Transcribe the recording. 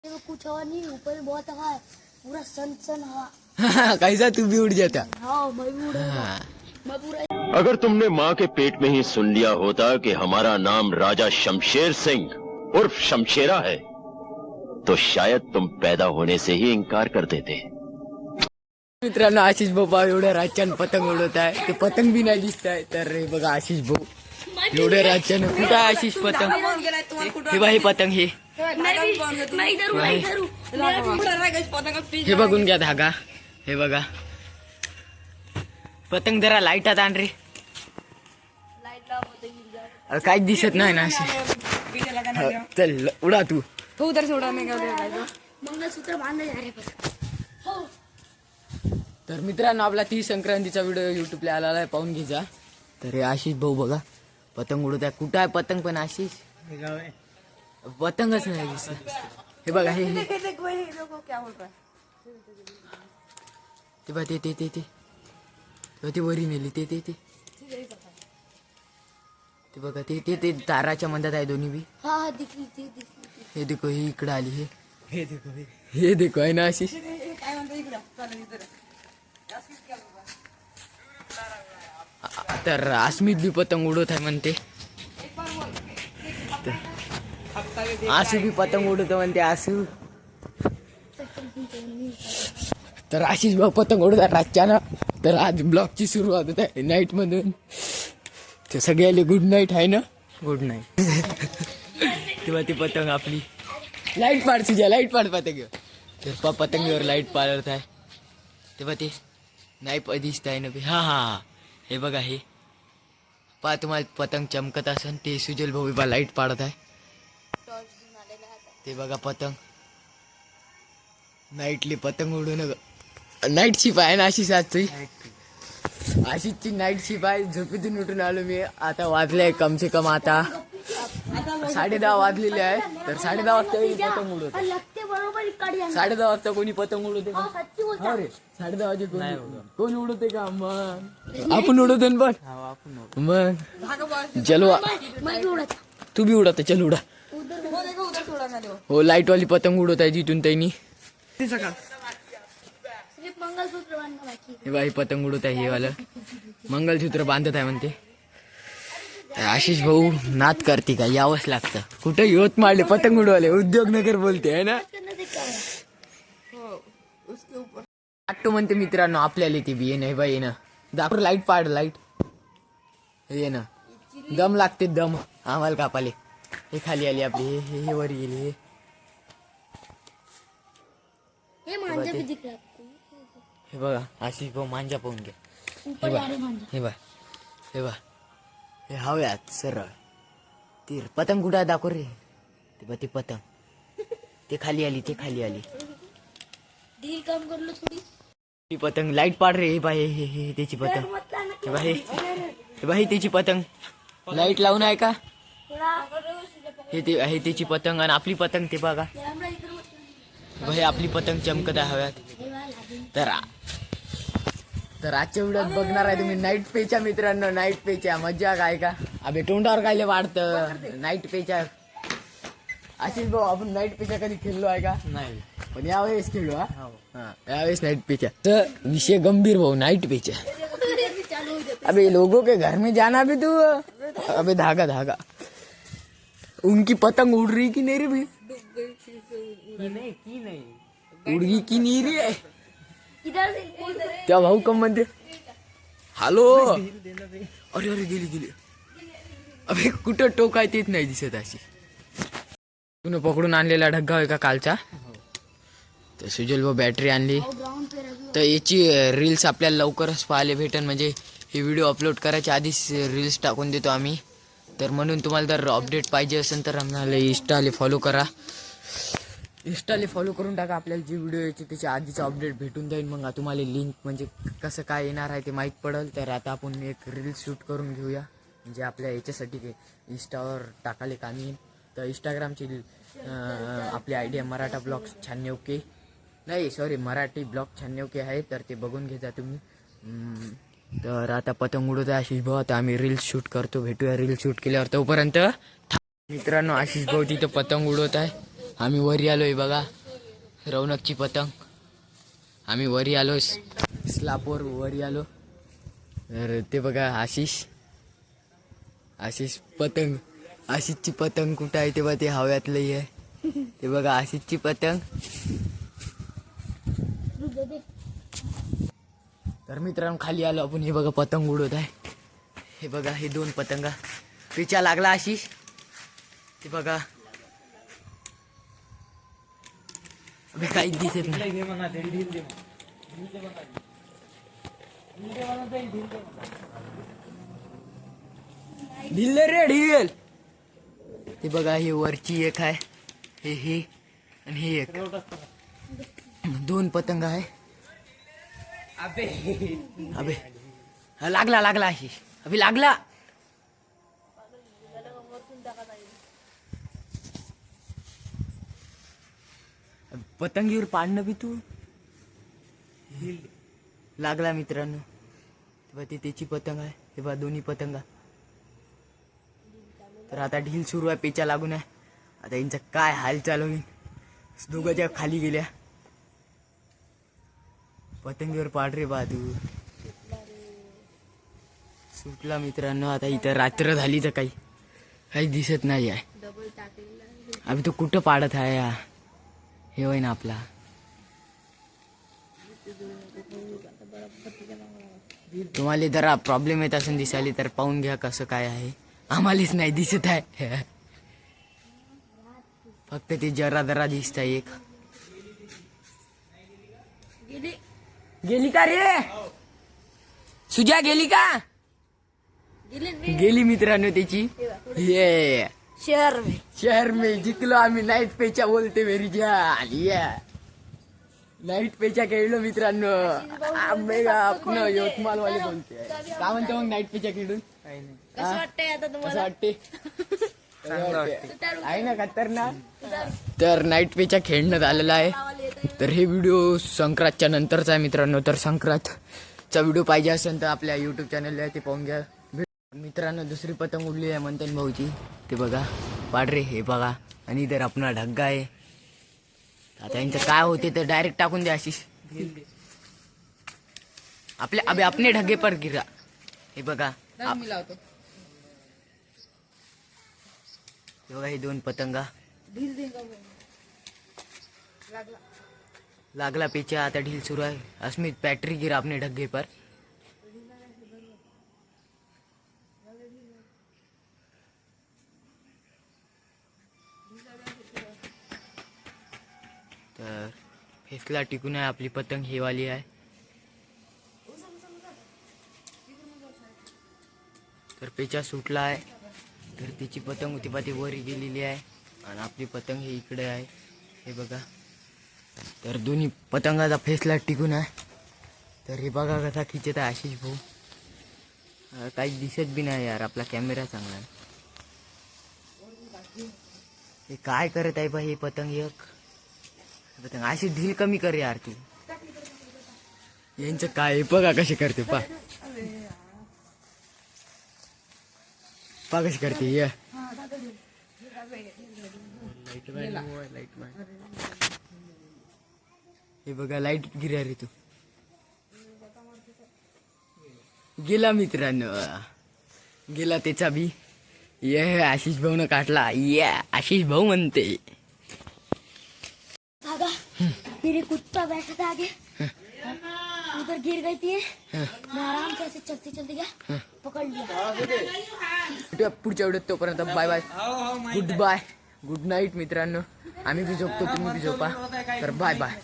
कुछ हवा नहीं, ऊपर बहुत हवा है, पूरा सन हवा। कैसा तू भी उड़ जाता। हाँ मैं भी उड़ूंगा, मैं पूरा। अगर तुमने माँ के पेट में ही सुन लिया होता कि हमारा नाम राजा शमशेर सिंह उर्फ शमशेरा है, तो शायद तुम पैदा होने से ही इनकार कर देते। मित्रांनो, आशिष भाऊ एवढ्या रातच्यान पतंग उडवत आहे, ते पतंग बी नाही दिसत आहे. तर हे बघा आशिष भाऊ एवढ्या रातच्यान. कुठं आहे आशिष पतंग? हे बघा हे पतंग, हे बघून घ्या धागा. हे बघा पतंग जरा लाईटात आण रे, काहीच दिसत नाही ना अशी. चल उडा तू. मंगलसूत्र बांधले जा रे बस. हो तर मित्रांनो, आपला 30 संक्रांतीचा व्हिडिओ युट्यूबला आलेला आहे, पाहून घ्या. तर हे आशिष भाऊ बघा पतंग उडवत आहे. कुठं आहे पतंग पण आशिष? पतंगच नाही दिसत. हे बघा हे ते बघा ते ते ते ते ते वरी नेली ते ते ते ते बघा ते ते ते ताराच्या मध्यात आहे दोन्ही बी. हाँ दिखली ती. हे देखो ही इकडे आली. हे देखो आहे ना आशिष. तर अस्मित बी पतंग उडवत आहे म्हणते. आसू बी पतंग उडवत म्हणते आसू. तर आशिष भाऊ पतंग उडवतात रातच्यानं. तर आज ब्लॉगची सुरुवात होत आहे नाईट मधून. तर सगळ्याला गुड नाईट आहे ना. Good night. तेव्हा ती पतंग आपली लाईट पाड तुझ्या, लाईट पाड पतंग. तर पतंगीवर लाईट पाडत आहे. तेव्हा ते नाही दिसत आहे ना. हा हा हे बघा हे पा तुम्हाला पतंग चमकत असेल. ते सुजल भाऊ बा लाईट पाडत आहे. ते बघा पतंग नाईटली पतंग उडून. नाईट शिप आहे ना अशीच आजची. आशिषची नाईट शिप आहे. झोपेतून उठून आलो मी. आता वाजले कम से कम आता 10:30 वाजलेले आहे. तर 10:30 वाजता पतंग उडवत. 10:30 वाजता कोणी पतंग उडवते का? अरे 10:30 वाजे कोणी उडवते का? मग आपण उडवतो ना. पण मग चलो तू बी उडवते. चल उडा. हो लाईट वाली पतंग उडवत आहे जिथून त्यांनी. मंगलसूत्र बांधणं बाकी. हे बाई पतंग उडवत आहे. हे वाला मंगलसूत्र बांधत आहे म्हणते. आशिष भाऊ नाद करते का? यावंच लागतं. कुठं यवत मारले पतंग उडवाले. उद्योगनगर बोलते आहे ना. आटो म्हणते मित्रांनो आपल्याला ती बी ये नाही बाई ना. दाखव लाईट पाड. लाईट ये ना. दम लागते दम आम्हाला कापाले. हे खाली आली आपली. हे वर गेली. हे मांजा भी दिख रहा है. हे बघा आशिष भाऊ मांजा पाहून घ्या. हे बघा हे बघा हे बघा हे हव्यात सरळ तीर. पतंग कुठं दाखव रे. ते बघ ते पतंग ते खाली आली. ते खाली आली. ढील काम कर लो थोड़ी. ती पतंग लाईट पाड रे. हे बाई हे त्याची पतंग. हे बाई हे बाई त्याची पतंग लाईट लावून आहे का? हे ते आहे त्याची पतंग. आणि आपली पतंग ते बघा भाई आपली पतंग चमकत आहे हव्यात. तर आजच्या व्हिडिओत बघणार आहे तुम्ही नाईट पेच्या. मित्रांनो नाईट पेच्या मज्जा काय का? अबे तोंडावर काय वाढतं नाईट पेच्या. आशिष भाऊ आपण नाईट पेच्या कधी खेळलो आहे का? नाही, पण यावेळेस खेळलो. हा यावेळेस नाईट पेच्या. तर विषय गंभीर भाऊ. नाईट पेच्या. अबे लोगों के घर में जाना भी तू. अबे धागा धागा. उनकी पतंग उड़ रही की नहीं रे भी? उड़ गई की नहीं रे? त्या भाऊ कम म्हणते हॅलो. अरे अरे गेली गेली. अबे कुठं टोक आहे तेच नाही दिसत. अशी तुला पकडून आणलेला ढग्गा आहे का कालचा? तर सुजल भाऊ बॅटरी आणली. तर याची रील्स आपल्याला लवकरच पाहायला भेटेल. म्हणजे हे व्हिडिओ अपलोड करायच्या आधीच रील्स टाकून देतो आम्ही. तर म्हणून तुम्हाला जर अपडेट पाहिजे असेल तर आम्हाला इंस्टाला फॉलो करा. इंस्टाला फॉलो करून टाका. आपल्याला जे व्हिडिओ यायचे त्याच्या आधीचं अपडेट भेटून जाईल. मग तुम्हाला लिंक म्हणजे कसं काय येणार आहे ते माहीत पडेल. तर आता आपण एक रील शूट करून घेऊया. म्हणजे आपल्या याच्यासाठी इंस्टावर टाकाले कामी येईल. तर इंस्टाग्रामची आपली आयडी आहे मराठा ब्लॉग्स 96K. नाही सॉरी मराठी ब्लॉग 96K आहे. तर ते बघून घेता तुम्ही. तर आता पतंग उडवत आहे आशिष भाऊ. आता आम्ही रील्स शूट करतो. भेटूया रील शूट केल्यावर. तोपर्यंत मित्रांनो आशिष भाऊ तिथं पतंग उडवत आहे. आम्ही वरी आलोय बघा, रौनकची पतंग. आम्ही वरी आलो, स्लापवर वरी आलो. तर ते बघा आशिष पतंग, आशिषची पतंग कुठं आहे तेव्हा ते हव्यातलंही आहे. ते बघा आशिषची पतंग. तर मित्रांनो खाली आलो आपण. हे बघा पतंग उडवत आहे. हे बघा हे 2 पतंगा. पिचा लागला आशिष. ते बघा अबे काहीच दिसत नाही. ढिल रे ढिल. ते बघा हे वरची एक आहे, हे आणि हे एक. 2 पतंग आहे. अबे हा लागला आशिष. अबे लागला. पतंगीवर पाडणं बी तू. लागला मित्रांनो. तेव्हा ते त्याची पतंग आहे. तेव्हा 2 पतंगा. तर आता ढील सुरू आहे, पेचा लागून आहे. आता यांचा काय हाल चालू होईल. दोघांच्या खाली गेल्या. पतंगीवर पाड रे बहादूर. सुटला मित्रांनो. आता इथं रात्र झाली तर काही दिसत नाही आहे. आम्ही तो कुठं पाडत आहे या. हे होय ना आपला. तुम्हाला जरा प्रॉब्लेम येत असून दिसायला तर पाहून घ्या कसं काय आहे. आम्हालाच नाही दिसत आहे. फक्त ते जरा दिसत आहे. एक गेली का रे सुजा, गेली का? गेली मित्रांनो त्याची. ये शहर में जिंकलो आम्ही. नाईट पेचा बोलते मेरी जान. नाईट पेचा खेळलो मित्रांनो. आपण यवतमाळ वाले बोलते. काय म्हणते मग नाईट पेचा खेळून? कसं वाटतंय आता तुम्हाला? वाटते आहे ना खतरनाक. तर नाईट पेचा खेळण्यात आलेला आहे. तर हे व्हिडिओ संक्रांतच्या नंतरचा आहे मित्रांनो. तर संक्रांतचा व्हिडिओ पाहिजे असेल तर आपल्या युट्यूब चॅनलला आहे, ते पाहून घ्या. मित्रांनो दुसरी पतंग उडली आहे म्हणते भाऊची. ते बघा पाडरे. हे बघा आणि इधर आपला ढग्गा आहे. आता यांचं काय होते तर डायरेक्ट टाकून द्या आशिष. अबे अपने ढगे पर गिरा. हे बघा हे बघा हे 2 पतंगा. लागला पेचा. आता ढील सुरू आहे. अस्मित बॅटरी गिरा अपने ढगे पर. तर फेसला टिकून आहे आपली पतंग. ही वाली आहे. तर पेचा सुटला आहे. तर तिची पतंग होती पा ती वरी गेलेली आहे आणि आपली पतंग ही इकडे आहे. हे बघा. तर दोन्ही पतंगाचा फेसला टिकून आहे. तर हे बघा कसा खिचत आहे आशिष भाऊ. काही दिसत बी नाही यार. आपला कॅमेरा चांगला आहे. हे काय करत आहे बा हे पतंग. एक पतंग अशी ढील कमी कर यार तू. यांचं काय बघा कसे करते. पा कशी करते. ये हे बघा लाईट गिरा रे तू. गेला मित्रांनो. गेला त्याचा बी. ये आशिष भाऊ न काटला. ये आशिष भाऊ म्हणते. दादा मेरे कुत्ता बैठा था आगे, उधर गिर गई थी. मैं आराम से ऐसे चलते चलते गया, पकड़ लिया. पुढच्या व्हिडिओत तोपर्यंत bye bye. Goodbye, good night मित्रांनो. आम्ही बी झोपतो, तुम्ही बी झोपा. तर बाय बाय.